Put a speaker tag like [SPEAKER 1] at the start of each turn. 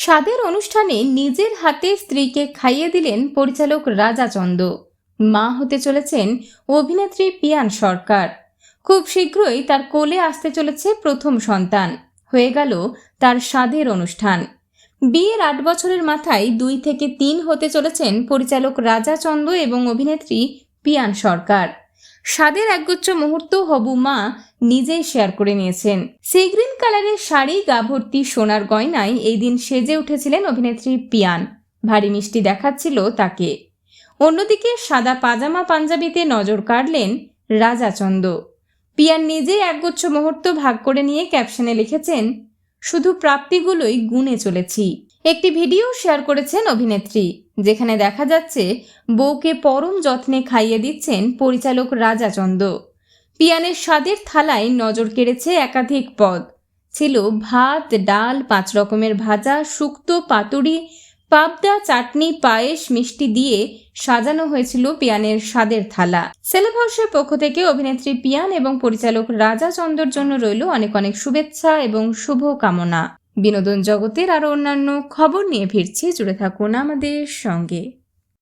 [SPEAKER 1] স্বাদের অনুষ্ঠানে নিজের হাতে স্ত্রীকে খাইয়ে দিলেন পরিচালক রাজা চন্দ। মা হতে চলেছেন অভিনেত্রী পিয়ান সরকার। খুব শীঘ্রই তার কোলে আসতে চলেছে প্রথম সন্তান। হয়ে গেল তার স্বাদের অনুষ্ঠান। বিয়ের ৮ বছরের মাথায় ২ থেকে ৩ হতে চলেছেন পরিচালক রাজা চন্দ এবং অভিনেত্রী পিয়ান সরকার। স্বাদের একগুচ্ছ মুহূর্ত হবু মা নিজেই শেয়ার করে নিয়েছেন। সি গ্রিন কালারের শাড়ি, গা ভর্তি সোনার গয়নায় এই দিন সেজে উঠেছিলেন অভিনেত্রী পিয়ান। ভারী মিষ্টি দেখাচ্ছিল তাকে। অন্যদিকে সাদা পাজামা পাঞ্জাবিতে নজর কাড়লেন রাজা চন্দ। পিয়ান নিজেই একগুচ্ছ মুহূর্ত ভাগ করে নিয়ে ক্যাপশনে লিখেছেন, শুধু প্রাপ্তিগুলোই গুনে চলেছি। একটি ভিডিও শেয়ার করেছেন অভিনেত্রী, যেখানে দেখা যাচ্ছে বউকে পরম যত্নে খাইয়ে দিচ্ছেন পরিচালক রাজা চন্দ। পিয়ানের স্বাদের থালায় নজর কেড়েছে একাধিক পদ। ছিল ভাত, ডাল, 5 রকমের ভাজা, শুক্তো, পাতুরি, পাবদা, চাটনি, পায়েস, মিষ্টি দিয়ে সাজানো হয়েছিল পিয়ানের স্বাদের থালা। সেলেব হাউসের পক্ষ থেকে অভিনেত্রী পিয়ান এবং পরিচালক রাজা চন্দর জন্য রইল অনেক অনেক শুভেচ্ছা এবং শুভ কামনা। বিনোদন জগতের আরও অন্যান্য খবর নিয়ে ফিরছি, জুড়ে থাকুন আমাদের সঙ্গে।